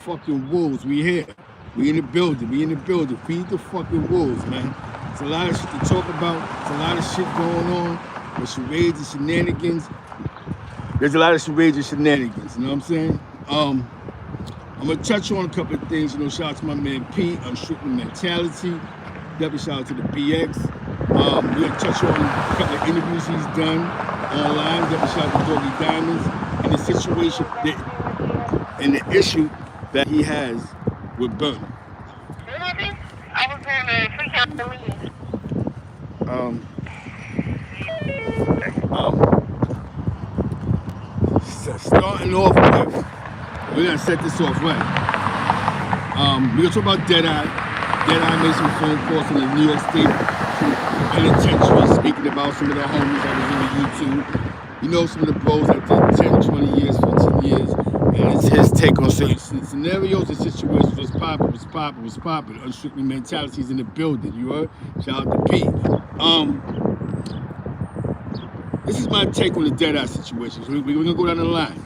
fucking wolves. We here. We in the building. We in the building. Feed the fucking wolves, man. It's a lot of shit to talk about. It's a lot of shit going on with charades and shenanigans. There's a lot of charades and shenanigans. You know what I'm saying? I'm gonna touch on a couple of things. You know, shout out to my man Pete, unstricklementality. Definitely shout out to the BX. We're gonna touch on a couple of interviews he's done online. Definitely shout out to OGDeadeye and the situation and the issue that he has with Bernie. I was going to freak out the meeting. Starting off with, we're gonna set this off right. We're gonna talk about Deadeye. Deadeye made some phone calls from the New York State Penitentiary, speaking about some of the homies that was on YouTube. You know, some of the bros that did 10, 20 years, 15 years, and it's his take on certain scenarios and situations. What's popping, what's popping, what's popping. Unstrictly mentalities in the building, you heard? Shout out to Pete. This is my take on the Deadeye situation. So we're gonna go down the line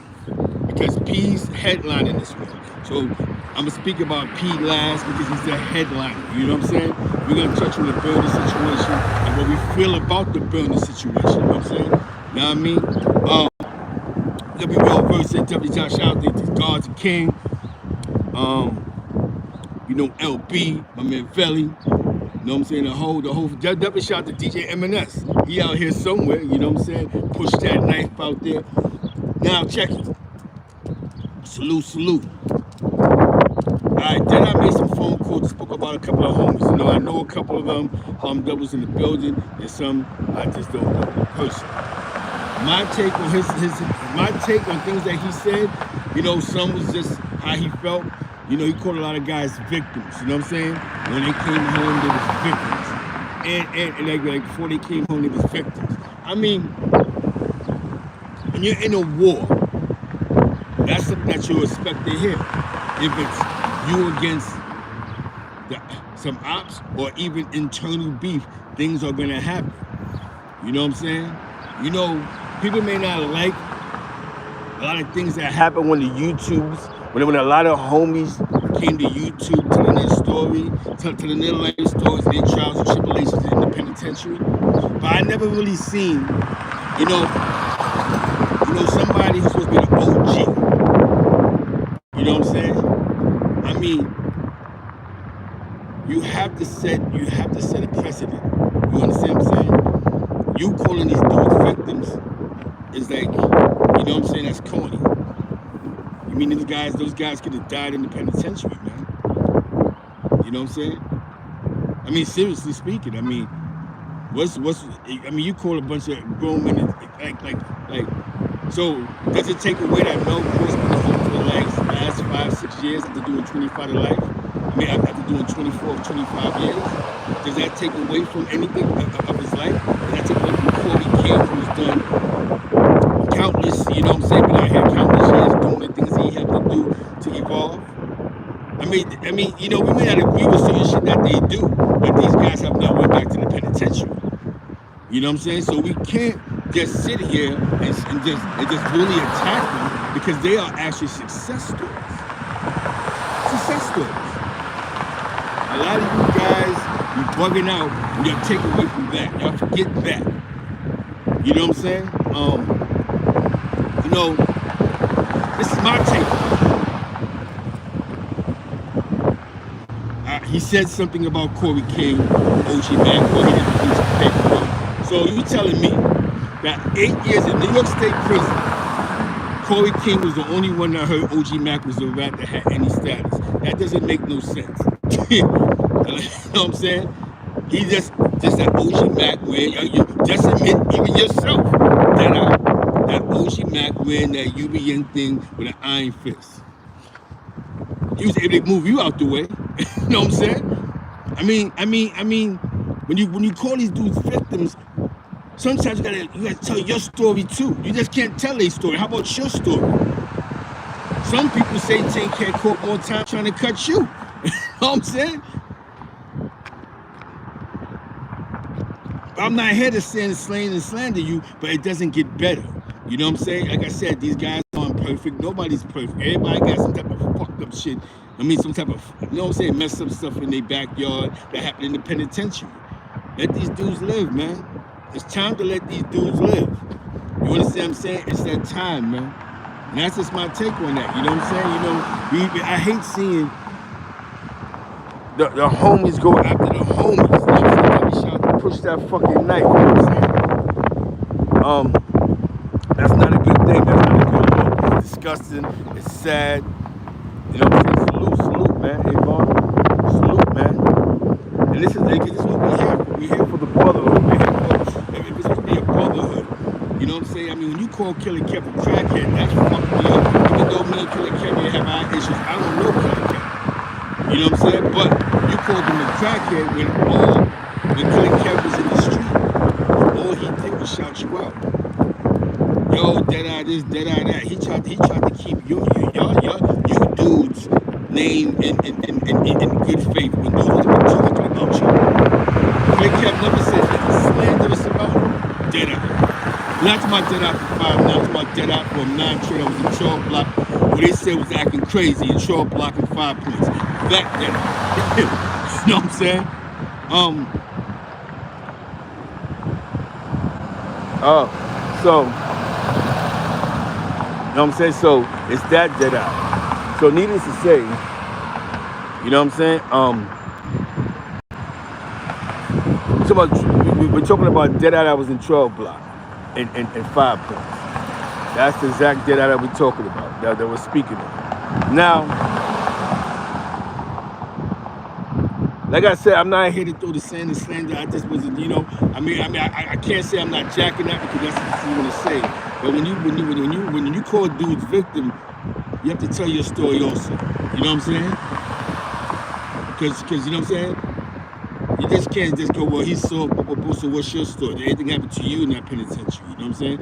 because P's headlining this one. So I'm gonna speak about P last because he's the headliner. You know what I'm saying? We're gonna touch on the Bernie situation and what we feel about the Bernie situation. You know what I'm saying? You know what I mean? Let me well versed in definitely shout out to God's King. You know, LB, my man Felly. You know what I'm saying? The whole definitely shout out to DJ M&S. He out here somewhere, you know what I'm saying? Push that knife out there. Now check it. Salute. Alright, then I made some phone calls, spoke about a couple of homies. You know, I know a couple of them that was in the building, and some I just don't know personally. My take on my take on things that he said, you know, some was just how he felt. You know, he called a lot of guys victims, you know what I'm saying? When they came home, they was victims. And like before they came home, they was victims. I mean, when you're in a war, that's something that you expect to hear. If it's you against some ops or even internal beef, things are gonna happen. You know what I'm saying? You know, people may not like a lot of things that happen when the YouTubes, when a lot of homies came to YouTube telling their story, telling their life stories, their trials and tribulations in the penitentiary. But I never really seen, you know, somebody who's supposed to be the OG. You know what I'm saying? I mean, you have to set a precedent. You understand what I'm saying? You calling these dudes victims is like, you know what I'm saying, that's corny. You mean those guys could have died in the penitentiary, man. You know what I'm saying? I mean, seriously speaking, I mean, you call a bunch of grown men like, so does it take away that Mel Brooks been home for the last 5-6 years after doing 25 to life? I mean, after doing 24 25 years, does that take away from anything of his life? Does that take away from Corey King, who's done countless, you know what I'm saying, been out here countless years doing the things he had to do to evolve? I mean, you know, we may not agree with certain shit that they do, but these guys have not went back to the penitentiary. You know what I'm saying? So we can't just sit here and just really attack them because they are actually success stories. Success stories. A lot of you guys, you bugging out, and y'all take away from that. Y'all forget that. You know what I'm saying? You know, this is my take. He said something about Corey King, OG Mac, he didn't produce paperwork. So you telling me that 8 years in New York State prison, Corey King was the only one that heard OG Mac was a rat that had any status? That doesn't make no sense. You know what I'm saying? He just that OG Mac wearing, you just admit even yourself that OG Mac wearing that UBN thing with an iron fist. He was able to move you out the way. You know what I'm saying? I mean, when you call these dudes victims, sometimes you gotta tell your story too. You just can't tell their story. How about your story? Some people say Jane can't caught more time trying to cut you. You know what I'm saying? I'm not here to stand and slang and slander you, but it doesn't get better. You know what I'm saying? Like I said, these guys aren't perfect. Nobody's perfect. Everybody got some type of fuck fucked up shit. I mean, some type of, you know what I'm saying, messed up stuff in their backyard that happened in the penitentiary. Let these dudes live, man. It's time to let these dudes live. You understand what I'm saying? It's that time, man. And that's just my take on that. You know what I'm saying? I hate seeing the homies go after the homies. You know what I'm saying? Every shot to push that fucking knife. You know what I'm saying? That's not a good thing. That's not a good look. It's disgusting. It's sad. You know what I'm saying? Salute, man. Avon. Salute, man. And this is what we're here. We're here for the brotherhood. We're here for, if it's supposed to be a brotherhood. You know what I'm saying? I mean, when you call Killer Kev a crackhead, that's fucked me up. Even though me and Killer Kev have our issues, I don't know Killer Kev. You know what I'm saying? But you called him a crackhead when Killer Kev was in the street. All he did was shout you out. Yo, Deadeye this, Deadeye that. He tried to keep you dudes' name in good faith when dudes were talking about you. Killer Kev never said nothing slanderous about Deadeye. Not to my Deadeye for 5, not to my Deadeye for a 9 trader was in Shaw Block, who they said was acting crazy in Shaw Block and 5 points. That Deadeye. You know what I'm saying? So, you know what I'm saying? So, it's that Deadeye. So, needless to say, you know what I'm saying? We're talking about Deadeye that was in 12 Block and 5 points. That's the exact Deadeye that we're talking about, that we're speaking of. Now, like I said, I'm not here to throw the sand and slander. I just wasn't, I can't say I'm not jacking that because that's what you want to say. But when you call dudes victim, you have to tell your story also. You know what I'm saying? Because you know what I'm saying? You just can't just go, well, he saw, so what's your story? Did anything happen to you in that penitentiary? You know what I'm saying?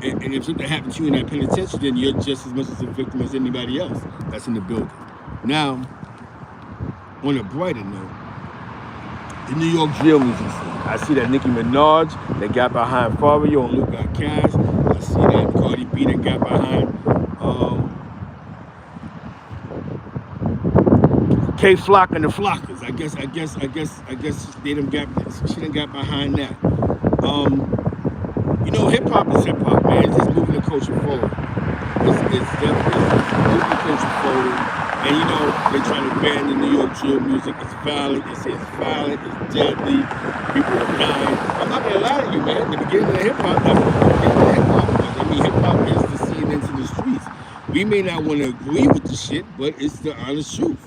And if something happened to you in that penitentiary, then you're just as much as a victim as anybody else that's in the building. Now, on a brighter note, the New York drill music scene. I see that Nicki Minaj, that got behind Fabio and Luke got Cash. I see that Cardi B that got behind K Flock and the Flockers. I guess she done got behind that. Hip hop is hip hop, man. It's just moving the culture forward. It's moving the culture forward. And they're trying to ban the New York drill music. It's violent. They say it's violent. It's deadly. People are dying. I'm not gonna lie to you, man. The beginning of hip hop, that's what the beginning of hip hop was. I mean, hip hop is the scene into the streets. We may not want to agree with the shit, but it's the honest truth.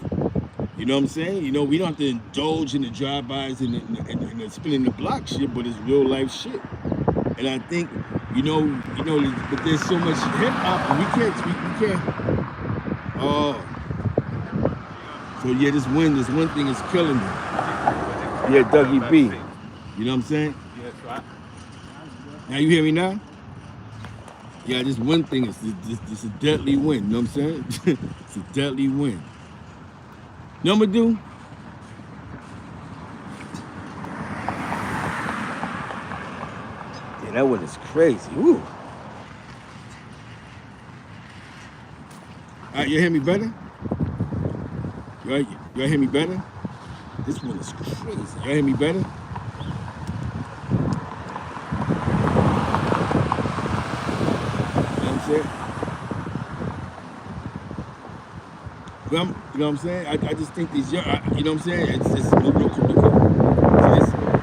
You know what I'm saying? We don't have to indulge in the drive-bys and the spinning the block shit, but it's real life shit. And I think, but there's so much hip hop, and we can't. So yeah, this one thing is killing me. Yeah, Dougie B. You know what I'm saying? Yes, right. Now you hear me now? Yeah, this one thing is this a deadly win. You know what I'm saying? It's a deadly win. You know what I'm gonna do? Yeah, that one is crazy. Woo. All right, you hear me better? Y'all hear me better? This one is crazy. Y'all hear me better? You know what I'm saying? You know what I'm saying? I just think these young, you know what I'm saying? It's just moving on.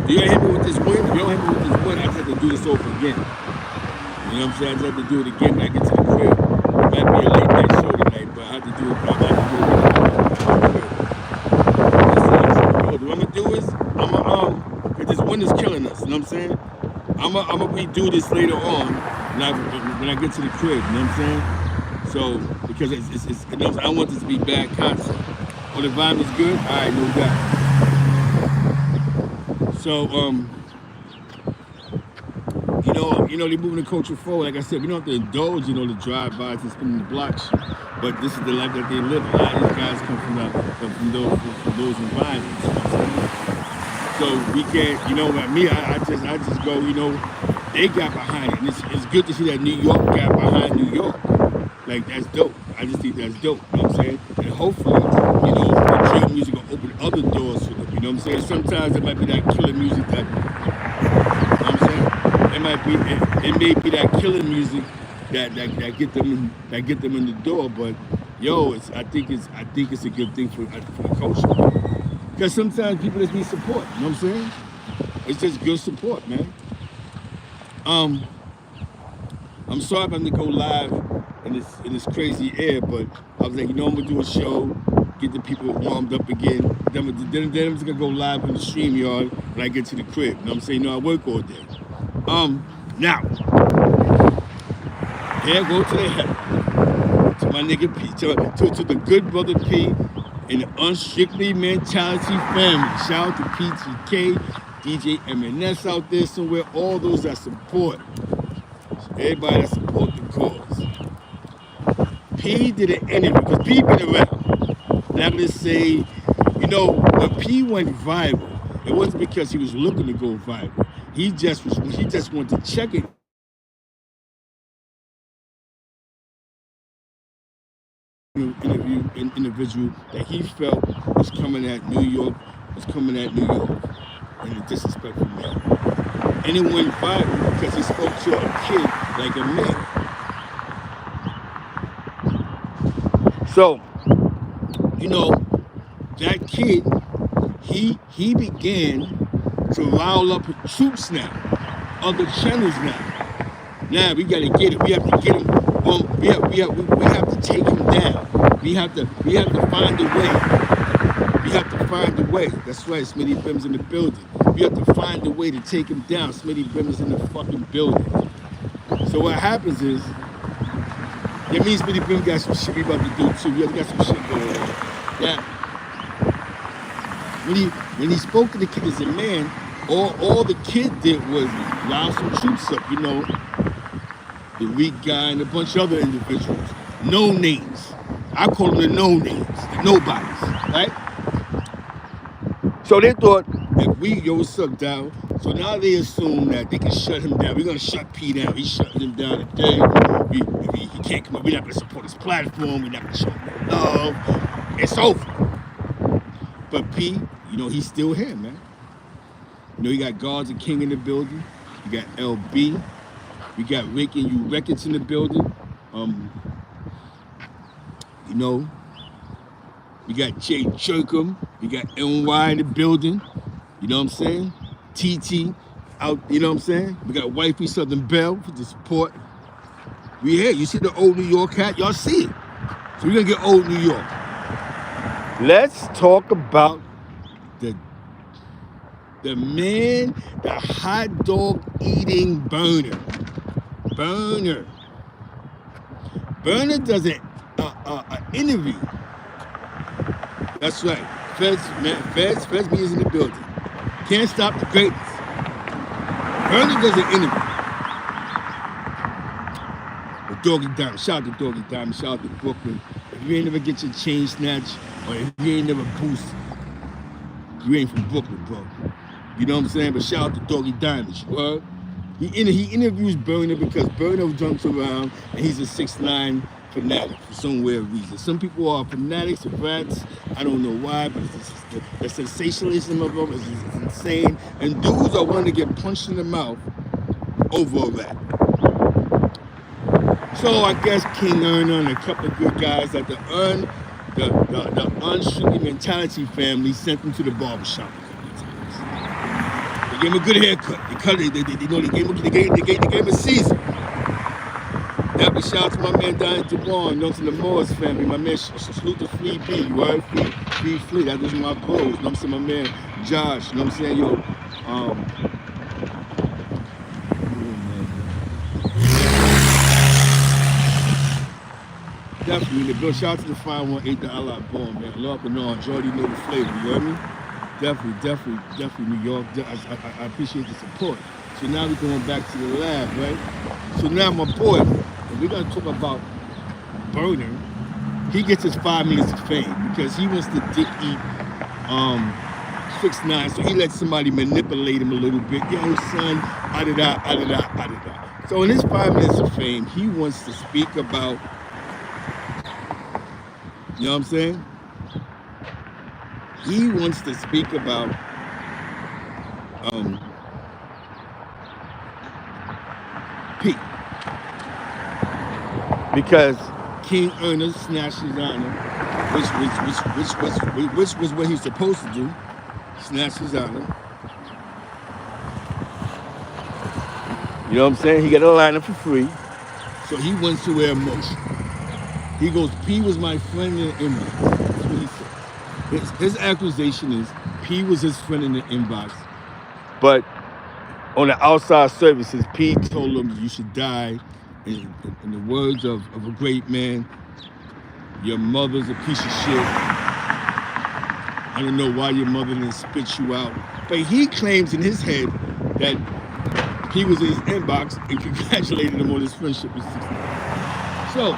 Do you hear me with this win? If you don't hear me with this win, I just have to do this over again. You know what I'm saying? I just have to do it again when I get to the crib. It might be a late night show tonight, but I have to do it. What I'm gonna do is, because this win is killing us. You know what I'm saying? I'm gonna redo this later on when I get to the crib. You know what I'm saying? So, because it's I don't want this to be bad content. Oh, the vibe is good? All right, no doubt. So, they're moving the culture forward. Like I said, we don't have to indulge, the drive-bys and spinning the block shit. But this is the life that they live. A lot of these guys come from those environments. So we can't, me, I just go, they got behind it. And it's good to see that New York got behind New York. Like, that's dope. I just think that's dope. You know what I'm saying? And hopefully, you know, the drill music will open other doors for them. You know what I'm saying? Sometimes it might be that killer music that, you know what I'm saying? It may be that killer music that get them in the door. But yo, I think it's a good thing for the culture. Because sometimes people just need support. You know what I'm saying? It's just good support, man. I'm sorry if I'm gonna go live in this crazy air, but I was like, you know, I'm gonna do a show, get the people warmed up again. Then I'm just gonna go live in the stream yard when I get to the crib. You know what I'm saying? You know, I work all day. Now, here go to the head, to my nigga P, to the good brother P, and the Unstrictly Mentality family. Shout out to PTK, DJ MNS out there somewhere, all those that support. Everybody that support the cause. P did an interview, because P been around. Now let's say, you know, when P went viral, it wasn't because he was looking to go viral. He just wanted to check it. Interview an individual that he felt was coming at New York in a disrespectful manner. And it went viral because he spoke to a kid like a man. So, you know, that kid, he began to rile up troops now, other channels now. Now we gotta get it. We have to get him. We have to take him down. We have to find a way. We have to find a way. That's right, Smitty Bim's in the building. We have to find a way to take him down. Smitty Bim is in the fucking building. So what happens is, that means Smitty Bim got some shit we about to do too. We got some shit going on. Yeah. When he spoke to the kid as a man, all the kid did was rile some troops up, you know. The weak guy and a bunch of other individuals. No names. I call them the no names, the nobodies, right? So they thought that what's up, Dow? So now they assume that they can shut him down. We're gonna shut P down. He's shutting him down today. He can't come up. We're not gonna support his platform. We're not gonna show him no love. It's over. But P, you know, he's still here, man. You know, you got Guards and King in the building. You got LB. We got Rick and you Records in the building. You know, we got Jay Jerkum. We got NY in the building. You know what I'm saying? TT out, you know what I'm saying? We got Wifey Southern Belle for the support. We here. You see the old New York hat? Y'all see it. So we're gonna get old New York. Let's talk about the man, the hot dog eating burner. Burner does an interview. That's right. Feds me is in the building. Can't stop the greatness. Burner does an interview. With Doggy Diamond. Shout out to Doggy Diamond. Shout out to Brooklyn. If you ain't never get your chain snatched, or if you ain't never boost, you ain't from Brooklyn, bro. You know what I'm saying? But shout out to Doggy Diamond. You heard? He interviews Burner because Burner jumps around and he's a 6'9" fanatic for some weird reason. Some people are fanatics of rats. I don't know why, but the sensationalism of them is insane. And dudes are wanting to get punched in the mouth over a rat. So I guess King Erner and a couple of good guys at the Unstrictly Mentality family sent him to the barbershop. They gave him a good haircut. They gave him a season. That was shout out to my man down at Devon, you know, to the Morris family. My man, salute to Free B, you heard? Free Fleet, that was my bros. You know what I'm saying? My man Josh, you know what I'm saying? Yo, definitely, the shout out to the 518 the Allah Born, man. Lord Bernard, you already know the flavor, you heard me? Definitely New York. I appreciate the support. So now we're going back to the lab, right? So now my boy, and we're gonna talk about Burner. He gets his 5 minutes of fame because he wants to dick eat 6'9", so he lets somebody manipulate him a little bit. Yo, son, So in his 5 minutes of fame, he wants to speak about You know what I'm saying? He wants to speak about um, P because King Ernest snatched his honor, which was what he's supposed to do, snatch his honor. You know what I'm saying? He got a liner for free, so he wants to wear emotion. He goes, P was my friend in the inbox. That's what he says. His accusation is P was his friend in the inbox, but on the outside services, P told him you should die. In the words of a great man, your mother's a piece of shit. I don't know why your mother didn't spit you out. But he claims in his head that P was in his inbox and congratulated him on his friendship with 69. So,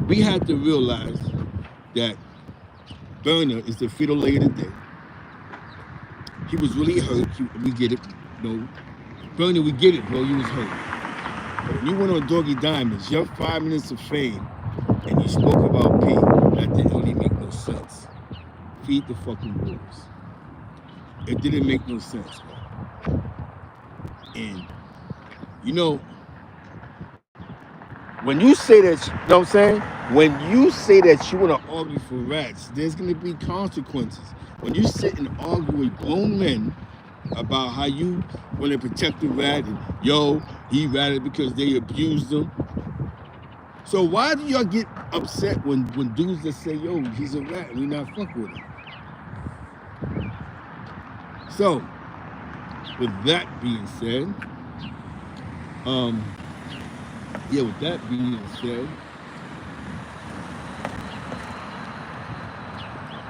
we have to realize that Burner is the fetal leg of the day. He was really hurt. We get it. No, Burner, we get it, bro. You was hurt. But when you went on Doggy Diamonds, your 5 minutes of fame, and you spoke about P, that didn't really make no sense. Feed the fucking wolves. It didn't make no sense, bro. And, you know, when you say that, you know what I'm saying? When you say that you want to argue for rats, there's going to be consequences. When you sit and argue with grown men about how you want to protect the rat, and yo, he ratted because they abused him. So why do y'all get upset when dudes that say, yo, he's a rat and we not fuck with him? So, with that being said, with that being said,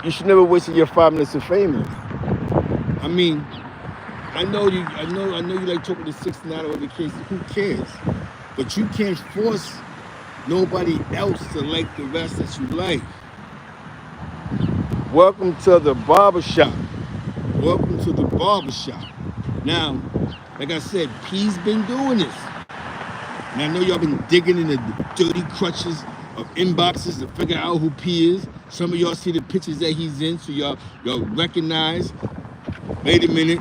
you should never waste your 5 minutes of fame. I mean, I know you like talking to 69 or the case. Who cares? But you can't force nobody else to like the rest that you like. Welcome to the barbershop. Welcome to the barbershop. Now, like I said, P's been doing this. And I know y'all been digging in the dirty crutches of inboxes to figure out who P is. Some of y'all see the pictures that he's in, so y'all recognize, wait a minute,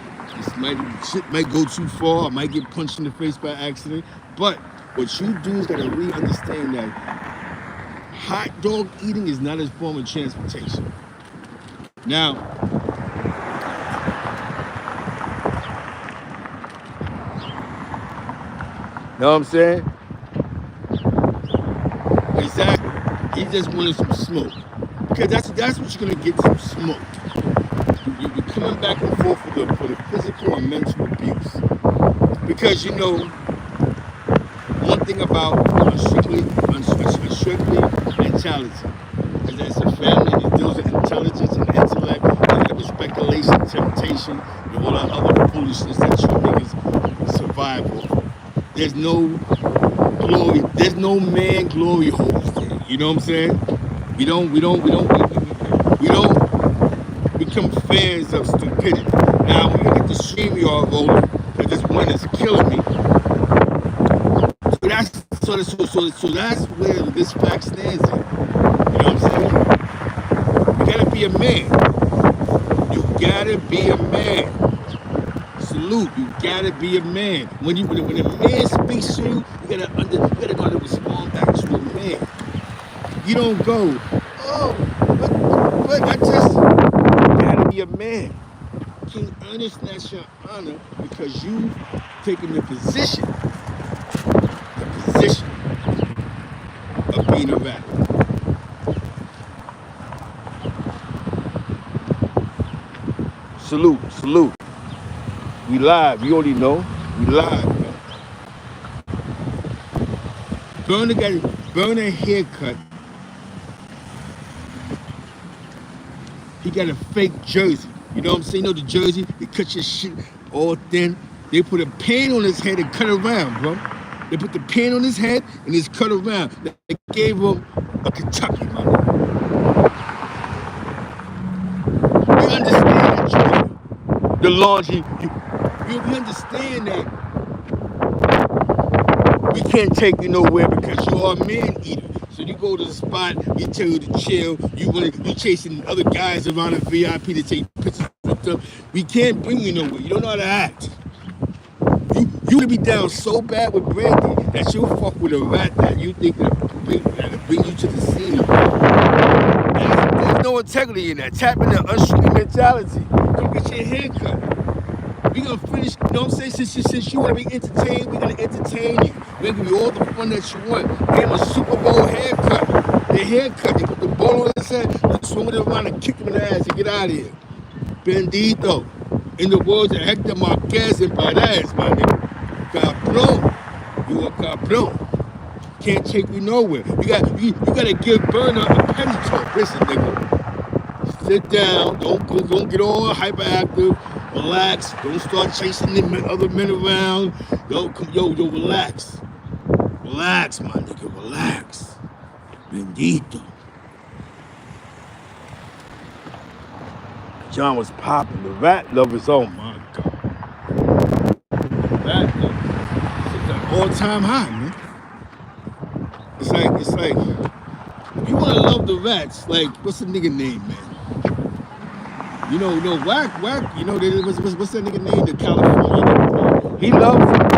shit might go too far, I might get punched in the face by accident. But what you do is gotta really understand that hot dog eating is not a form of transportation. Now, know what I'm saying? Exactly. He just wanted some smoke. Because that's what you're gonna get, some smoke. You're coming back and forth for the physical and mental abuse. Because you know, one thing about unstrictly mentality is that it's a family that deals with intelligence and intellect, and speculation, temptation, and all that other foolishness that you niggas survive off. There's no glory. There's no man glory holes there. You know what I'm saying? We don't become fans of stupidity. Now we're gonna get the StreamYard rolling, because this one is killing me. So that's where this fact stands in. You know what I'm saying? You gotta be a man. You gotta be a man. Salute. You gotta be a man. When a man speaks to you, you gotta know how to respond back to a man. You don't go, oh, but I just gotta be a man. King Ernest snatched your honor because you've taken the position of being a rapper. Salute. We live. You already know. We live, man. Burner haircut. He got a fake jersey. You know what I'm saying? You know the jersey? They cut your shit all thin. They put a pin on his head and cut around, bro. They put the pin on his head and it's cut around. They gave him a Kentucky, man. We understand that, Jordan. The launch, you understand that we can't take you nowhere because you are a man eater. So you go to the spot, you tell you to chill, you chasing other guys around the VIP to take pictures with them. We can't bring you nowhere. You don't know how to act. You to be down so bad with Brandy that you'll fuck with a rat that you think that'll bring you to the scene. There's no integrity in that. Tap into unstrickle mentality. Come get your haircut. We gonna finish, you know what I'm saying? Since you wanna be entertained, we're gonna entertain you. We're gonna give you all the fun that you want. Give him a Super Bowl haircut. The haircut, they put the ball on his head, they swing it around and kick him in the ass and get out of here. Bendito. In the words of Hector Marquez and Perez, my nigga. Cabrón. You a cabrón. Can't take you nowhere. You gotta give Burner a petty talk. Listen, nigga. Sit down. Don't get all hyperactive. Relax. Don't start chasing the other men around. Yo, relax. Relax, my nigga. Relax. Bendito. John was popping. The rat lovers. Oh my God. Rat lovers. It's an all-time high, man. It's like, if you wanna love the rats, like, what's the nigga name, man? You know, whack, you know, what's that nigga name, the California nigga? He loves them.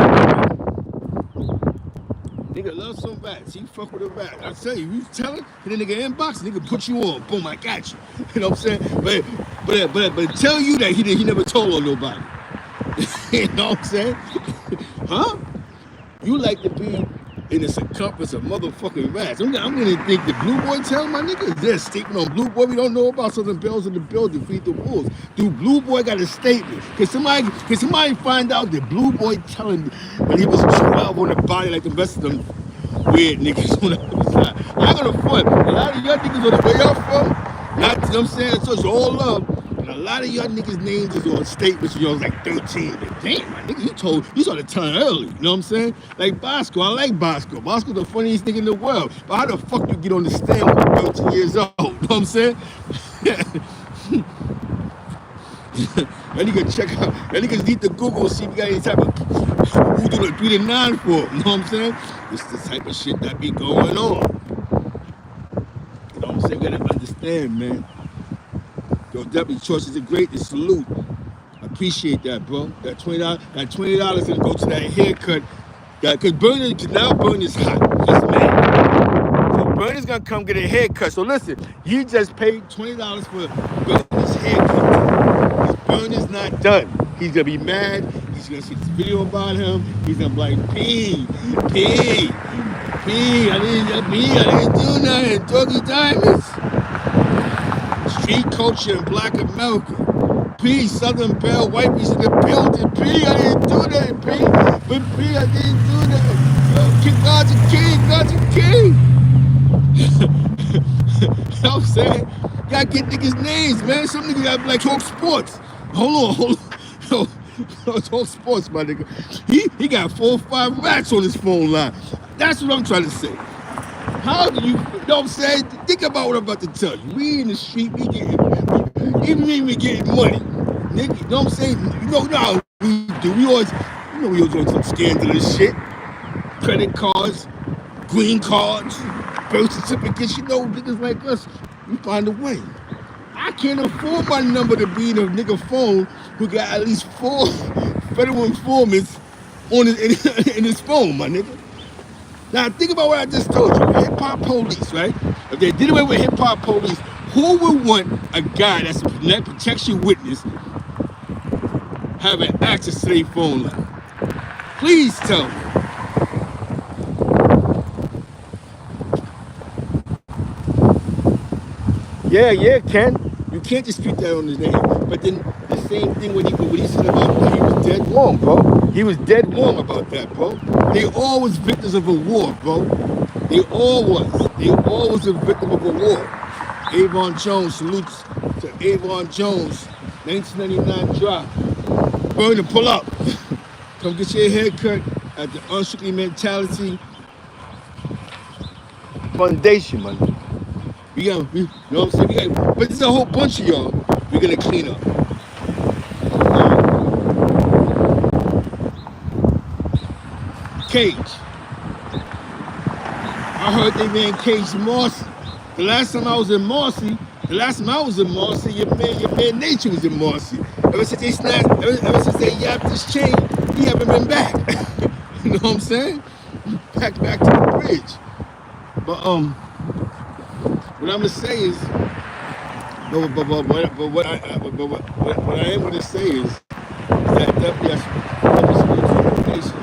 Nigga loves some rats. He fuck with a rat. I tell you tell him, the nigga inbox, nigga put you on. Boom, I got you. You know what I'm saying? But tell you that he never told on nobody. You know what I'm saying? Huh? You like to be in the circumference of motherfucking rats. I'm gonna think the Blue Boy tell my nigga, is there a statement on Blue Boy we don't know about? Southern Bells in the building, feed the wolves. Dude, Blue Boy got a statement. Can somebody find out that Blue Boy telling when he was 12 on the body like the rest of them weird niggas on the other side? I'm gonna front. A lot of y'all niggas on the way y'all from, not, you know what I'm saying? So it's all love. And a lot of y'all niggas' names is on statements when y'all was like 13. But damn, my nigga, you started telling early. You know what I'm saying? Like Bosco, I like Bosco. Bosco's the funniest nigga in the world. But how the fuck you get on the stand when you're 13 years old? You know what I'm saying? That nigga check out. That niggas need to Google see if you got any type of who do the 3 to 9 for. You know what I'm saying? It's the type of shit that be going on. You know what I'm saying? You gotta understand, man. Yo, definitely choices are great. The salute. I appreciate that, bro. That $20 gonna go to that haircut. Cause now Burner's hot. He's mad. So Burner's gonna come get a haircut. So listen, you just paid $20 for Burner's haircut. Burner's not done. He's gonna be mad. He's gonna see this video about him. He's gonna be like, P, I didn't do nothing. Doggy Diamonds. Street culture in Black America. P, Southern Belle, white piece in the building. P, I didn't do that, P. But P, I didn't do that. God's a king. You know what I'm saying? You gotta get niggas' names, man. Some niggas gotta be like, talk sports. Hold on. Talk sports, my nigga. He got 4 or 5 rats on his phone line. That's what I'm trying to say. How do you know what I'm saying? Think about what I'm about to tell you. We in the street, we getting money. Nigga, you know what I'm saying? You know how we do. We always doing some scandalous shit. Credit cards, green cards, birth certificates. You know, niggas like us, we find a way. I can't afford my number to be in a nigga phone who got at least 4 federal informants on in his phone, my nigga. Now think about what I just told you. Hip-hop police, right? If they did away with hip-hop police, who would want a guy that's a protection witness having access to their phone line? Please tell me. Yeah, Ken. You can't dispute that on his name. But then the same thing when he said about that, he was dead wrong, bro. He was dead wrong about that, bro. They all was victims of a war, bro. They all was a victim of a war. Avon Jones, salutes to Avon Jones, 1999 drop. Burner, pull up. Come get your haircut at the Unstrickle Mentality Foundation, man. You know what I'm saying? But there's a whole bunch of y'all we're gonna clean up. Cage. I heard they ran Cage Marcy. The last time I was in Marcy, your man Nature was in Marcy. Ever since they ever since they yapped this chain, he haven't been back. You know what I'm saying? Back to the bridge. But what I'm gonna say is, what I am gonna say is that definitely has donations.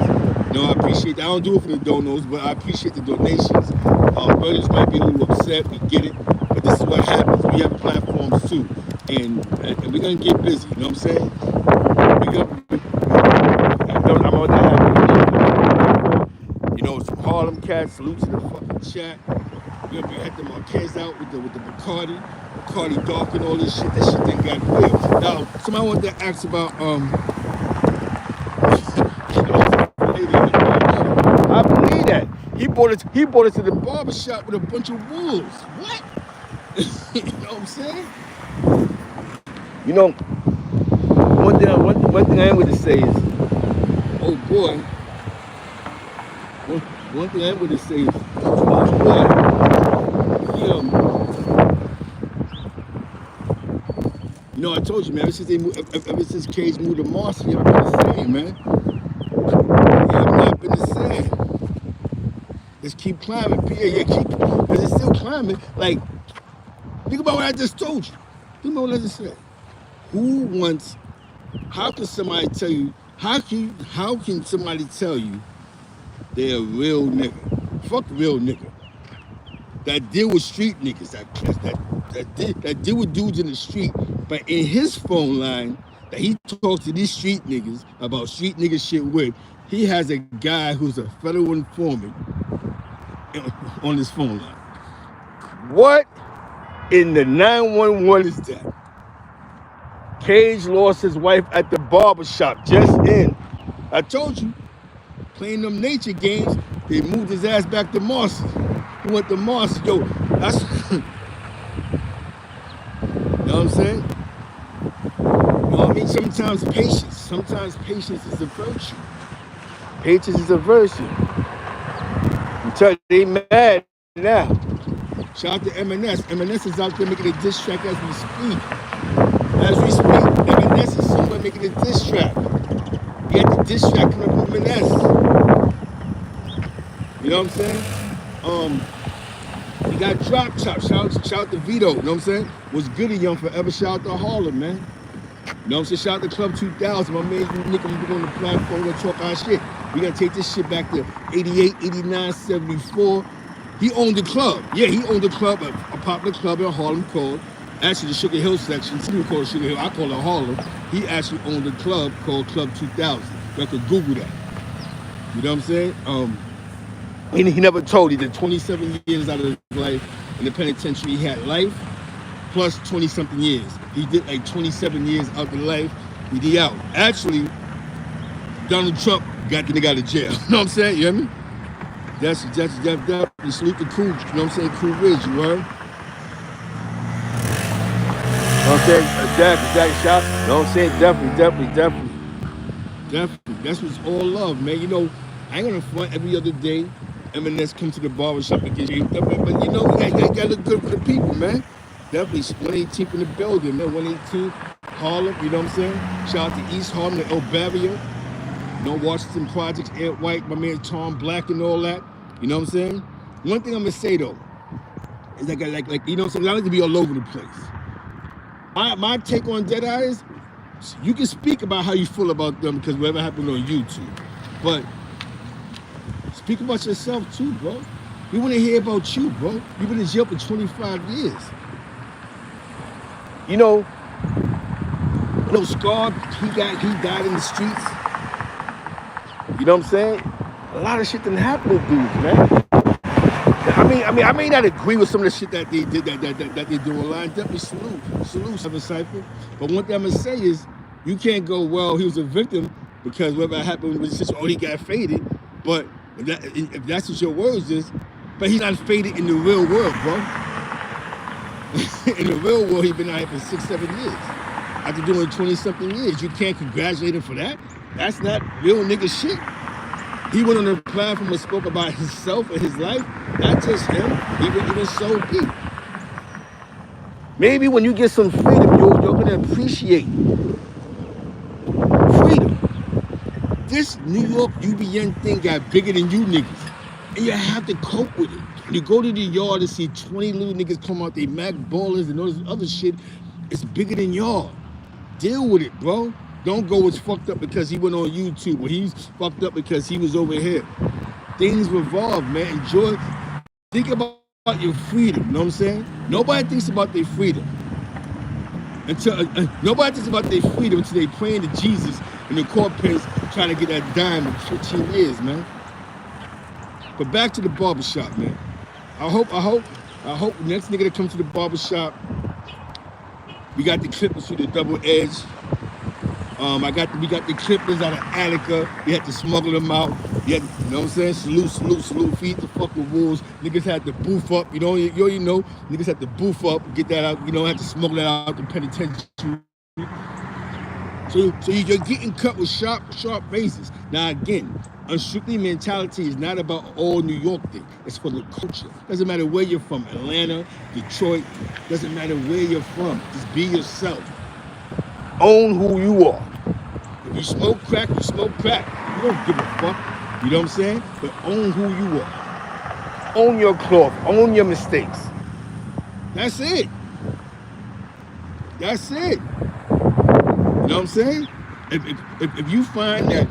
No, I appreciate that. I don't do it for the donos, but I appreciate the donations. Brothers might be a little upset, we get it, but this is what happens. We have platforms too, and we're gonna get busy. You know what I'm saying? I'm on that. You know, some Harlem cats. Salute to the fucking chat. We're gonna be at the Marquez out with the Bacardi Dark and all this shit. That shit then got real. Now, somebody wanted to ask about I believe that. He brought it to the barbershop with a bunch of wolves. What? You know what I'm saying? You know, one thing I am going to say is, oh boy. One thing I am going to say is, oh boy. You know, I told you, man. Ever since Cage moved to Marcy, I've been the same, man. I've not been the same. Let's keep climbing, Pierre. Because it's still climbing. Like, think about what I just told you. Think about what I just said. How can somebody tell you, how can somebody tell you they're a real nigga? Fuck real nigga. That deal with street niggas, that deal with dudes in the street, but in his phone line, that he talks to these street niggas about street nigga shit with, he has a guy who's a federal informant on his phone line. What in the 911 is that? Cage lost his wife at the barbershop just in. I told you, playing them nature games, they moved his ass back to Marcy. He went to Marcy. Yo, that's you know what I'm saying? You know what I mean? Sometimes patience is a virtue. Patience is a virtue. I'm telling you, they mad now. Shout out to M&S. M&S is out there making a diss track as we speak. M&S is somewhere making a diss track. He had the diss track coming from M&S. You know what I'm saying? He got drop top. Shout out to Vito. You know what I'm saying? Was good and young forever. Shout out to Harlem, man. You know what I'm saying? Shout out to Club 2000. My man, Nick, we on the platform. We're gonna talk our shit. We're gonna take this shit back to 88, 89, 74. He owned the club. Yeah, he owned the club, a popular club in Harlem called, actually the Sugar Hill section. Some people call it Sugar Hill. I call it Harlem. He actually owned a club called Club 2000. You could Google that. You know what I'm saying? He never told. He did 27 years out of his life in the penitentiary. He had life plus 20-something years. He did like 27 years out of life. He out. Actually, Donald Trump got the nigga out of jail. You know what I'm saying? You hear me? That's definitely salute the Cool. You know what I'm saying? Cool Ridge, you heard? Okay, exactly. Shot. You know what I'm saying? Definitely. That's what's all love, man. You know, I ain't gonna front every other day. M&S come to the barbershop and get shaved up, but you know, we gotta look good for the people, man. Definitely 118th in the building, man. 118th, Harlem, you know what I'm saying? Shout out to East Harlem, the El Barrio. You know, Washington Projects, Ed White, my man Tom Black and all that. You know what I'm saying? One thing I'm gonna say though, is like you know what I'm saying? I like to be all over the place. My take on Deadeye is, you can speak about how you feel about them because whatever happened on YouTube. But speak about yourself too, bro. We want to hear about you, bro. You've been in jail for 25 years. You know, Scar, he died in the streets. You know what I'm saying? A lot of shit didn't happen to dudes, man. I may not agree with some of the shit that they did that they do online. Definitely salute Seven Cypher. But one thing I'm gonna say is, you can't go, well, he was a victim because whatever happened with the situation, oh, he got faded. But if that's what your words is, but he's not faded in the real world, bro. In the real world, he's been out here for 6-7 years. After doing 20-something years, you can't congratulate him for that. That's not real nigga shit. He went on the platform and spoke about himself and his life. That's not just him, even so Pete. Maybe when you get some freedom, you're gonna appreciate freedom. This New York UBN thing got bigger than you niggas. And you have to cope with it. When you go to the yard and see 20 little niggas come out, they Mac ballers and all this other shit, it's bigger than y'all. Deal with it, bro. Don't go as fucked up because he went on YouTube, or he's fucked up because he was over here. Things revolve, man. Enjoy. Think about your freedom, you know what I'm saying? Nobody thinks about their freedom. Nobody thinks about their freedom until they praying to Jesus in the court pens trying to get that dime in 15 years, man. But back to the barbershop, man. I hope the next nigga that comes to the barbershop, we got the clippers with the double edge. We got the clippers out of Attica. We had to smuggle them out. You know what I'm saying? Salute, feed the fucking wolves. Niggas had to boof up. You already know. Niggas had to boof up, get that out. You know, had to smuggle that out the penitentiary. So you're getting cut with sharp razors. Now again, unstrictly mentality is not about all New York thing. It's for the culture. Doesn't matter where you're from, Atlanta, Detroit. Doesn't matter where you're from. Just be yourself. Own who you are. If you smoke crack, you smoke crack. You don't give a fuck. You know what I'm saying? But own who you are. Own your cloth. Own your mistakes. That's it. That's it. You know what I'm saying? If you find that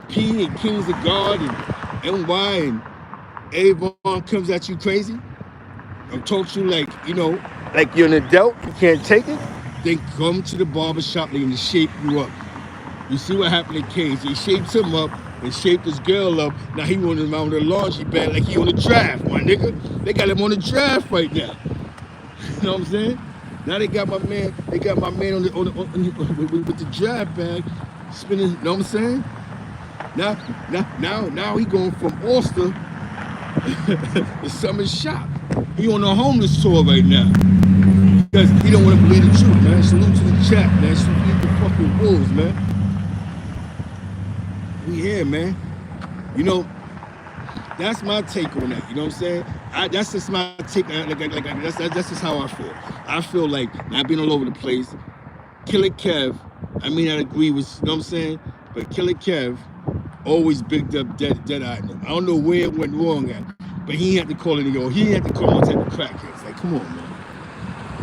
P and Kings of God and NY and Avon comes at you crazy, or talk to you like you're an adult, you can't take it, then come to the barbershop, they're gonna shape you up. You see what happened to Cage. They shaped him up and shaped this girl up. Now he running around with a laundry bag like he on the draft, my nigga. They got him on the draft right now. You know what I'm saying? Now they got my man on with the draft bag spinning, you know what I'm saying? Now he going from Ulster to Summer Shop. He on a homeless tour right now. Because he don't want to believe the truth, man. Salute to the chat, man. Salute the fucking wolves, man. We here, man. You know, that's my take on that. You know what I'm saying? That's just my take. That's just how I feel. I feel like not being all over the place. Killer Kev, I may not agree with, you know what I'm saying? But Killer Kev always bigged up Deadeye. I don't know where it went wrong at, but he had to call it, he had to call him type of crackheads. Like, come on, man.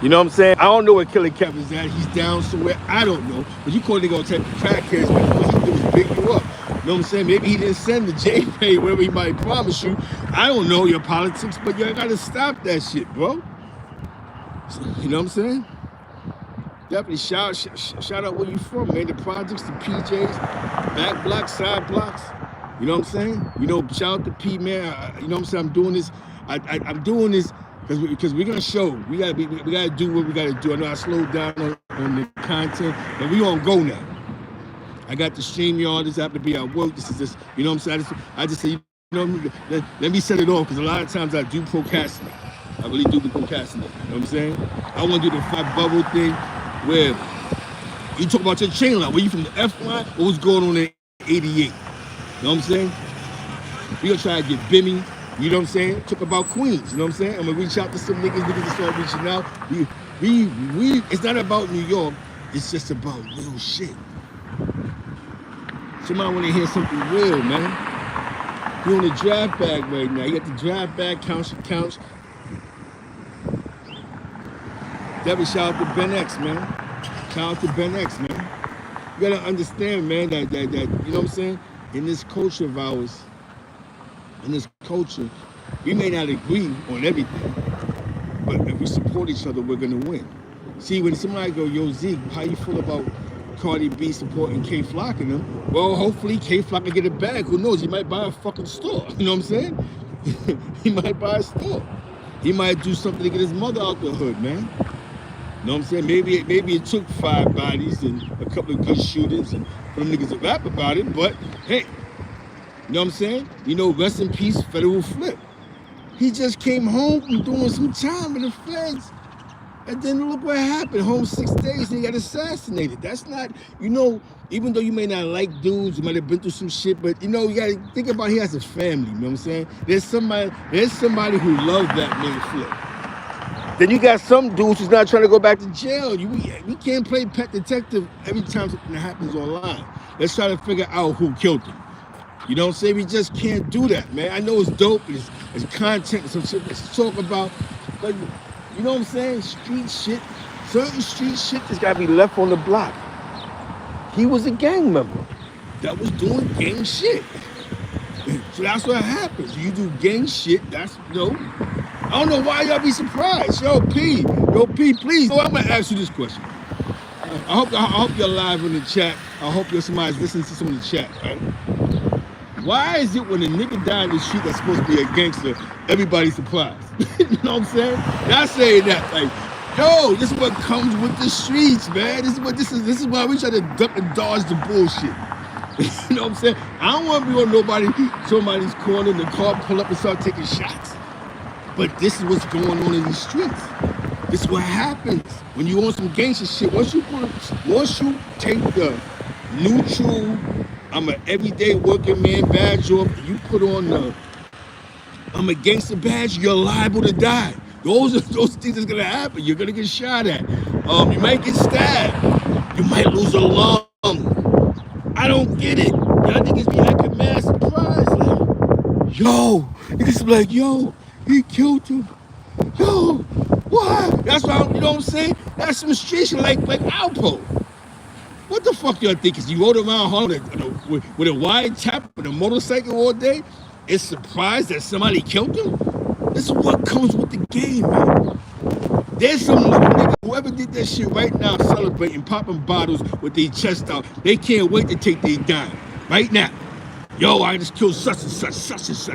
You know what I'm saying? I don't know where Killer Kev is at. He's down somewhere. I don't know. But you call it type of crackheads, but what he did was big you up. You know what I'm saying? Maybe he didn't send the JPay, whatever he might promise you. I don't know your politics, but you gotta stop that shit, bro. You know what I'm saying? Definitely shout out where you from, man. The projects, the PJs, back blocks, side blocks. You know what I'm saying? You know, shout out to P, man. You know what I'm saying? I'm doing this. I'm doing this because we're gonna show. We gotta do what we gotta do. I know I slowed down on the content, but we gonna go now. I got the StreamYard. This have to be at work. This is just, you know what I'm saying? I just say, you know, let me set it off because a lot of times I do procrastinate. I really do procrastinate. You know what I'm saying? I want to do the fat bubble thing where you talk about your chain line. Were you from the F line or what's going on in 88? You know what I'm saying? We gonna try to get Bimmy. You know what I'm saying? Talk about Queens. You know what I'm saying? I'm gonna reach out to some niggas that start reaching out. We. It's not about New York. It's just about real shit. Somebody want to hear something real, man. You on the draft bag right now. You got the draft bag, counts. Definitely shout out to Ben X, man. Shout out to Ben X, man. You gotta understand, man, that you know what I'm saying? In this culture of ours, we may not agree on everything, but if we support each other, we're gonna win. See, when somebody go, yo, Zeke, how you feel about Cardi B supporting K Flock and them? Well, hopefully K Flock can get it back. Who knows? He might buy a fucking store. You know what I'm saying? He might buy a store. He might do something to get his mother out the hood, man. You know what I'm saying? Maybe it took 5 bodies and a couple of good shootings and for them niggas to rap about it, but hey, you know what I'm saying? You know, rest in peace, Federal Flip. He just came home from doing some time in the feds. And then look what happened. Home 6 days and he got assassinated. That's not, even though you may not like dudes, you might have been through some shit, but you gotta think about he has a family, you know what I'm saying? There's somebody who loves that man Flip. Then you got some dudes who's not trying to go back to jail. We can't play pet detective every time something happens online. Let's try to figure out who killed him. You know what I'm saying? We just can't do that, man. I know it's dope, it's content, some shit to talk about, but you know what I'm saying? Street shit, certain street shit that's gotta be left on the block. He was a gang member that was doing gang shit. So that's what happens. You do gang shit, that's, I don't know why y'all be surprised. Yo, P, please. I'm gonna ask you this question. I hope you're live in the chat. I hope somebody's listening to some of the chat, right? Why is it when a nigga die in the street that's supposed to be a gangster, everybody's surprised? You know what I'm saying? Not saying that, like, yo, this is what comes with the streets, man. This is why we try to duck and dodge the bullshit. You know what I'm saying? I don't want to be on somebody's corner and the car pull up and start taking shots. But this is what's going on in the streets. This is what happens when you on some gangster shit. Once you take the neutral, I'm an everyday working man badge off, and you put on the I'm a gangster badge, you're liable to die. Those things that's gonna happen. You're gonna get shot at. You might get stabbed. You might lose a lung. I don't get it. Y'all niggas be acting mad surprised, like, yo, niggas be like, yo, he killed him. Yo, what? That's why, you know what I'm saying? That's some street shit like Alpo. What the fuck y'all think? Is you rode around home with a wide tap with a motorcycle all day? It's surprised that somebody killed him? This is what comes with the game, man. There's some little nigga, whoever did that shit right now, celebrating, popping bottles with their chest out. They can't wait to take their dime. Right now. Yo, I just killed such and such.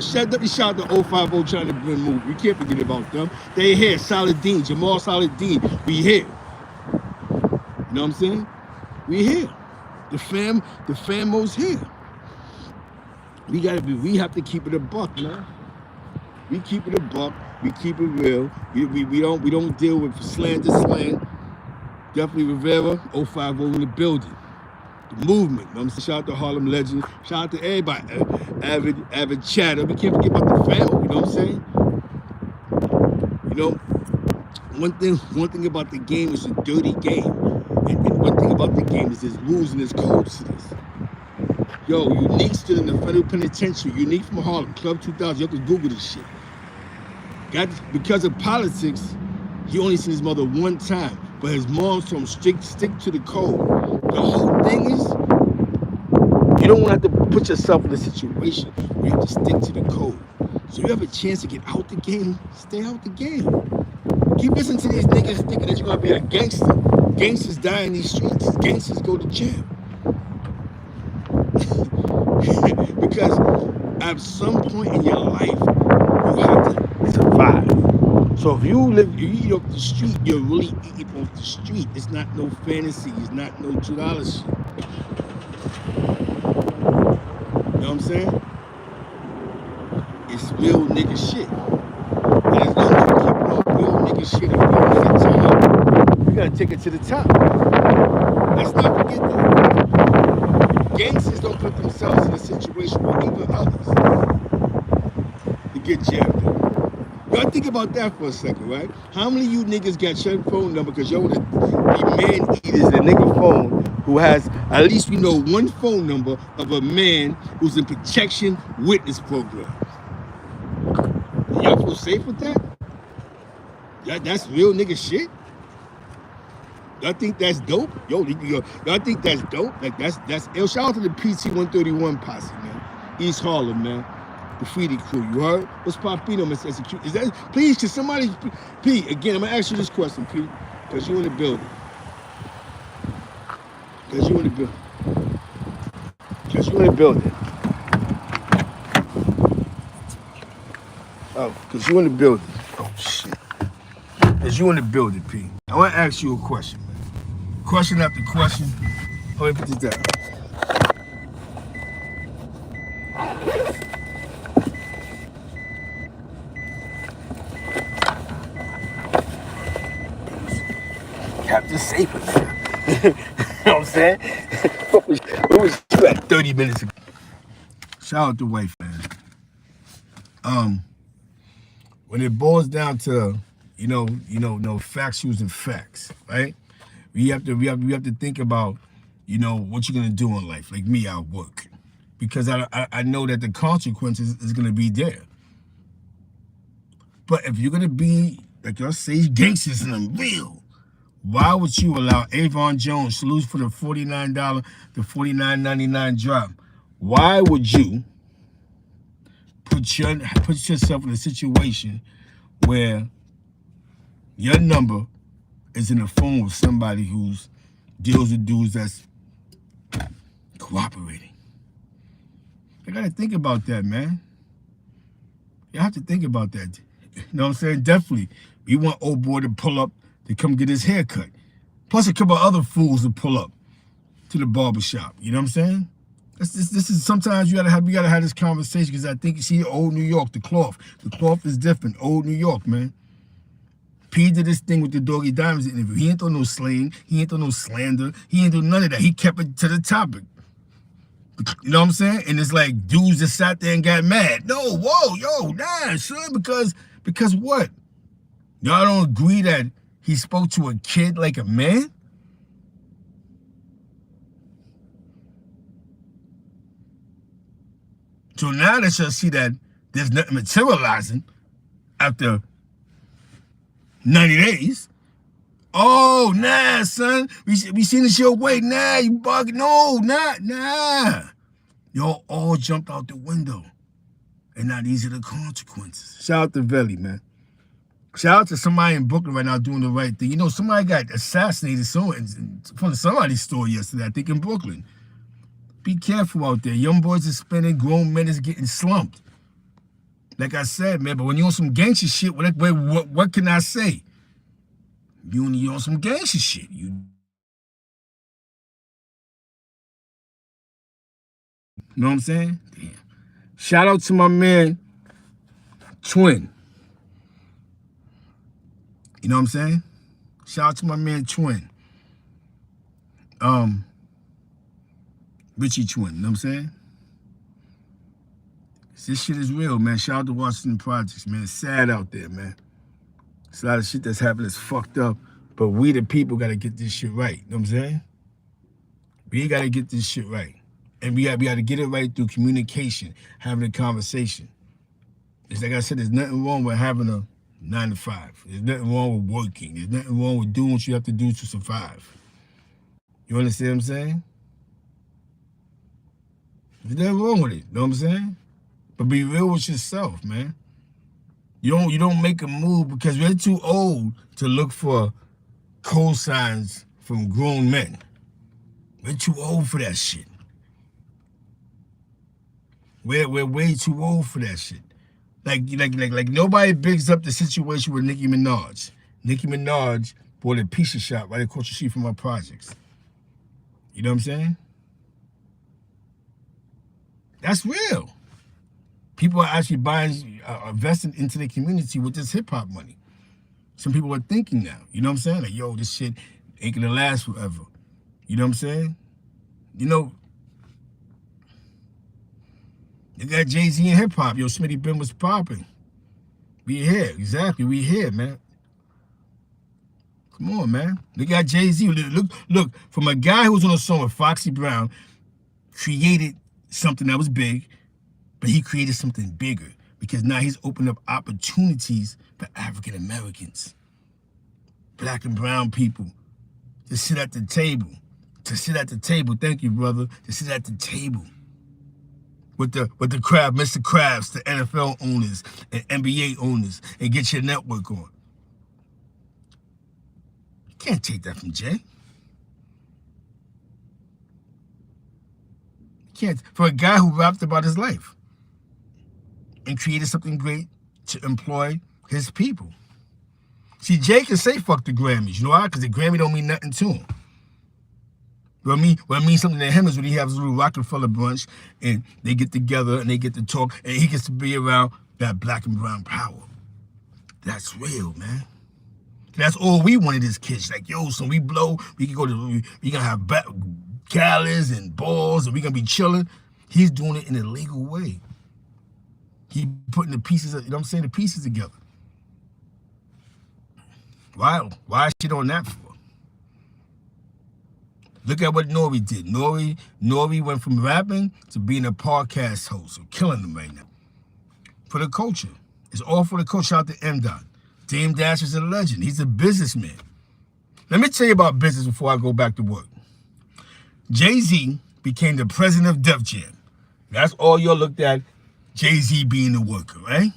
Shout out to 050 trying to bring move. We can't forget about them. They here, Saladin, Jamal Saladin. We here. You know what I'm saying? We here. The famo's here. We have to keep it a buck, man. We keep it a buck. We keep it real. We don't deal with slander, slang. Definitely Rivera, 050 in the building. The movement. You know what I'm saying? Shout out to Harlem Legend. Shout out to everybody. Avid chatter. We can't forget about the family. You know what I'm saying? One thing about the game is a dirty game. And one thing about the game is there's rules and there's codes to this. Yo, Unique stood in the federal penitentiary. Unique from Harlem, Club 2000. You have to Google this shit. Because of politics, he only seen his mother one time. But his mom told him stick to the code. The whole thing is, you don't want to have to put yourself in a situation where you have to stick to the code. So you have a chance to get out the game, stay out the game. Keep listening to these niggas thinking that you're going to be a gangster. Gangsters die in these streets. Gangsters go to jail. Because at some point in your life, you have to survive. So if you eat off the street, you're really eating off the street. It's not no fantasy. It's not no $2 shit. You know what I'm saying? It's real nigga shit. And as long as you keep it on real nigga shit and real nigga time, you gotta take it to the top. Let's not forget that. Gangsters don't put themselves in a situation where even others to get jailed. Y'all think about that for a second, right? How many of you niggas got your phone number because y'all the man eaters, the nigga phone who has at least one phone number of a man who's in protection witness program? Y'all feel safe with that? That's real nigga shit? Y'all think that's dope? Y'all think that's dope? Like that's ill. Shout out to the PT 131 posse, man. East Harlem, man. Graffiti crew, you heard? What's Papino, Mr. Execute? Is that, please, can somebody, P, again, I'm gonna ask you this question, P, because you in the building. Because you in the building. Oh, because you in the building. Oh, shit. Because you in the building, P. I want to ask you a question, man. Question after question. Let me put this down. have to say for now. You know what I'm saying? What was you at 30 minutes ago? Shout out to wife, man. When it boils down to, no facts using facts, right? We have to think about, what you're gonna do in life. Like me, I work. Because I know that the consequences is gonna be there. But if you're gonna be, like y'all say, gangsters and I'm real, why would you allow Avon Jones to lose for the $49, the $49.99 drop? Why would you put yourself in a situation where your number is in the phone with somebody who's deals with dudes that's cooperating? I gotta think about that, man. You have to think about that. You know what I'm saying? Definitely. We want old boy to pull up to come get his hair cut. Plus a couple other fools to pull up to the barbershop. You know what I'm saying? This is sometimes we gotta have this conversation because I think you see old New York, the cloth. The cloth is different. Old New York, man. P did this thing with the Doggy Diamonds interview. He ain't doing no slang. He ain't doing no slander. He ain't doing none of that. He kept it to the topic. You know what I'm saying? And it's like dudes that sat there and got mad. No, whoa, yo, nah, son, because what? Y'all don't agree that he spoke to a kid like a man? So now that y'all see that there's nothing materializing after 90 days. Oh, nah, son. We seen this your way. Nah, you bugging. No, nah. Y'all all jumped out the window. And now these are the consequences. Shout out to Veli, man. Shout out to somebody in Brooklyn right now doing the right thing. You know, somebody got assassinated from somebody's store yesterday, I think in Brooklyn. Be careful out there. Young boys are spending, grown men is getting slumped. Like I said, man, but when you're on some gangster shit, what can I say? You on some gangster shit. You know what I'm saying? Damn. Shout out to my man, Twin. You know what I'm saying? Shout out to my man, Twin. Richie Twin, you know what I'm saying? This shit is real, man. Shout out to Washington Projects, man. It's sad out there, man. It's a lot of shit that's happening that's fucked up, but we the people gotta get this shit right. You know what I'm saying? We gotta get this shit right. And we gotta get it right through communication, having a conversation. It's like I said, there's nothing wrong with having a 9 to 5. There's nothing wrong with working. There's nothing wrong with doing what you have to do to survive. You understand what I'm saying? There's nothing wrong with it. You know what I'm saying? But be real with yourself, man. You don't make a move because we're too old to look for cosigns from grown men. We're too old for that shit. We're way too old for that shit. Like nobody bigs up the situation with Nicki Minaj. Nicki Minaj bought a pizza shop right across the street from our projects. You know what I'm saying? That's real. People are actually buying, investing into the community with this hip hop money. Some people are thinking now. You know what I'm saying? Like, yo, this shit ain't gonna last forever. You know what I'm saying? You know, they got Jay-Z in hip hop. Yo, Smitty Ben was popping. We here, exactly. We here, man. Come on, man. They got Jay-Z. Look, from a guy who was on a song with Foxy Brown, created something that was big, but he created something bigger because now he's opened up opportunities for African Americans, black and brown people to sit at the table. Thank you, brother. To sit at the table with the Mr. Krabs, the NFL owners and NBA owners, and get your network on. You can't take that from Jay. You can't. For a guy who rapped about his life and created something great to employ his people. See, Jay can say fuck the Grammys. You know why? Because the Grammy don't mean nothing to him. What means something to him is when he has a little Rockefeller brunch and they get together and they get to talk and he gets to be around that black and brown power. That's real, man. That's all we wanted as kids. Like, yo, so we blow, we can go to, we gonna have callus and balls, and we gonna be chilling. He's doing it in a legal way. He putting the pieces, you know what I'm saying, the pieces together. Why shit on that for? Look at what Nori did. Nori went from rapping to being a podcast host. So killing them right now. For the culture. It's all for the culture. Shout out to M-Dot. Dame Dash is a legend. He's a businessman. Let me tell you about business before I go back to work. Jay-Z became the president of Def Jam. That's all y'all looked at, Jay-Z being the worker, right?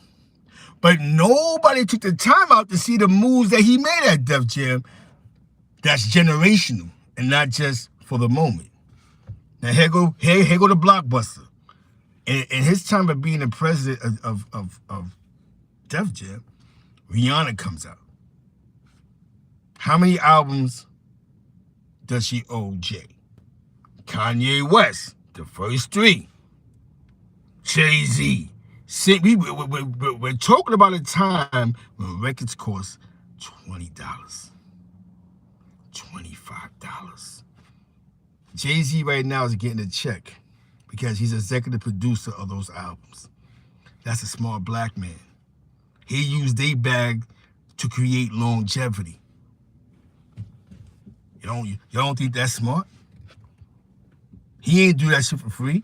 But nobody took the time out to see the moves that he made at Def Jam. That's generational and not just for the moment. Now here go the Blockbuster. In his time of being the president of Def Jam, Rihanna comes out. How many albums does she owe Jay? Kanye West, the first 3. Jay-Z. See, we're talking about a time when records cost $20, $25. Jay-Z right now is getting a check because he's executive producer of those albums. That's a smart black man. He used their bag to create longevity. You don't think that's smart? He ain't do that shit for free.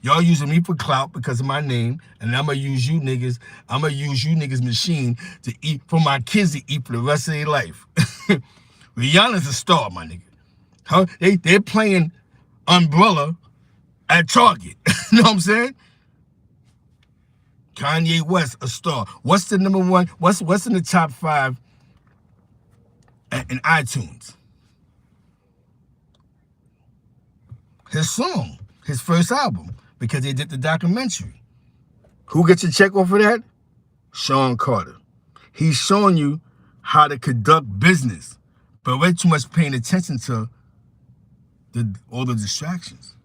Y'all using me for clout because of my name, and I'm gonna use you niggas. I'm gonna use you niggas' machine to eat for my kids to eat for the rest of their life. Rihanna's a star, my nigga. They're playing Umbrella at Target. You know what I'm saying? Kanye West, a star. What's the number one? What's in the top 5 in iTunes? His song, his first album, because they did the documentary. Who gets a check off of that? Sean Carter. He's showing you how to conduct business, but we're too much paying attention to all the distractions.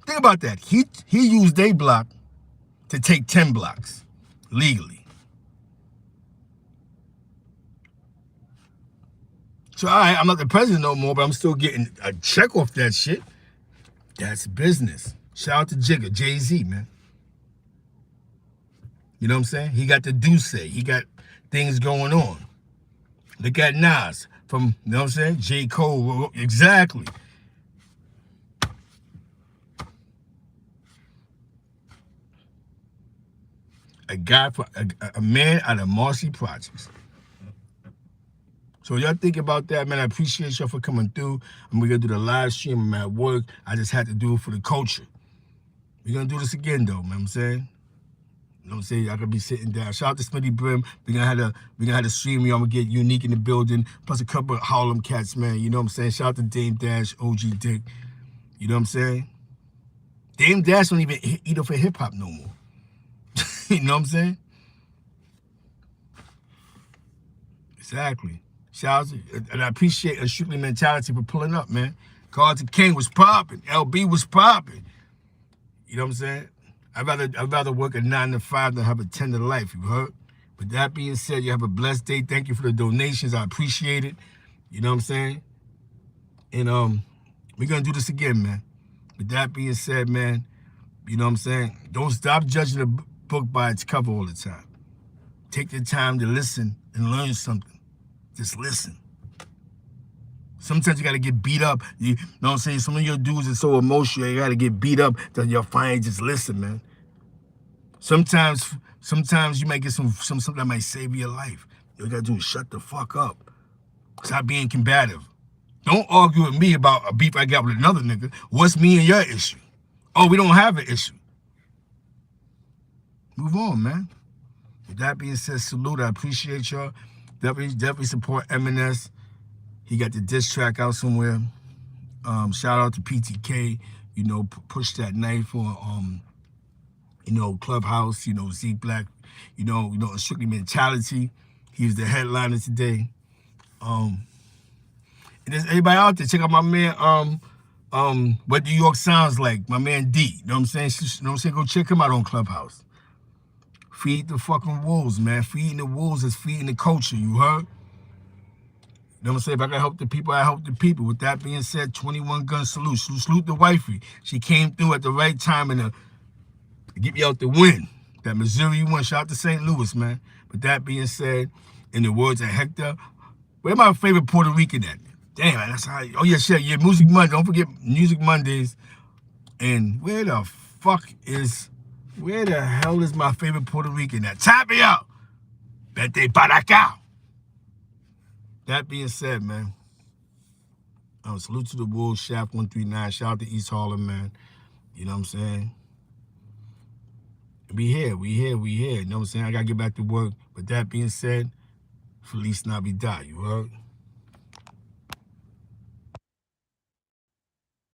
Think about that. He used a block to take 10 blocks legally. So all right, I'm not the president no more, but I'm still getting a check off that shit. That's business. Shout out to Jigga, Jay-Z, man. You know what I'm saying? He got the Deuce. He got things going on. Look at Nas from, you know what I'm saying? J. Cole, exactly. A man out of Marcy Projects. So y'all think about that, man. I appreciate y'all for coming through. And we're going to do the live stream. I'm at work. I just had to do it for the culture. We're going to do this again, though, man. You know what I'm saying? You know what I'm saying? I could be sitting down. Shout out to Smitty Brim. We're gonna have to stream. I'm gonna get Unique in the building. Plus a couple of Harlem cats, man. You know what I'm saying? Shout out to Dame Dash, OG Dick. You know what I'm saying? Dame Dash don't even eat off of hip hop no more. You know what I'm saying? Exactly. Shout out to, and I appreciate Unstrictly Mentality for pulling up, man. Carlton King was popping. LB was popping. You know what I'm saying? I'd rather work a 9 to 5 than have a 10 to life, you heard? With that being said, you have a blessed day. Thank you for the donations. I appreciate it. You know what I'm saying? And we're gonna do this again, man. With that being said, man, you know what I'm saying? Don't stop judging a book by its cover all the time. Take the time to listen and learn something. Just listen. Sometimes you gotta get beat up. You know what I'm saying? Some of your dudes are so emotional, you gotta get beat up that you'll finally just listen, man. Sometimes you might get something that might save your life. You gotta do is shut the fuck up. Stop being combative. Don't argue with me about a beef I got with another nigga. What's me and your issue? Oh, we don't have an issue. Move on, man. With that being said, salute. I appreciate y'all. Definitely support M&S. He got the diss track out somewhere. Shout out to PTK. You know, push that knife on you know, Clubhouse. You know, Z Black. You know, Unstrictly Mentality. He was the headliner today. And there's everybody out there. Check out my man. What New York sounds like. My man D. You know what I'm saying? You know what I'm saying? Go check him out on Clubhouse. Feed the fucking wolves, man. Feeding the wolves is feeding the culture, you heard? You know what I'm saying? If I can help the people, I help the people. With that being said, 21 gun salute. Salute the wifey. She came through at the right time to get me out the win. That Missouri win. Shout out to St. Louis, man. With that being said, in the words of Hector, where my favorite Puerto Rican at? Damn, that's how. Oh yeah, shit. Yeah, Music Monday. Don't forget Music Mondays. And where the hell is my favorite Puerto Rican at? Tap me out. Vete para acá. That being said, man, salute to the Wolves, Shaft 139. Shout out to East Harlem, man. You know what I'm saying? We here. You know what I'm saying? I got to get back to work. But that being said, Feliz Navidad, you heard?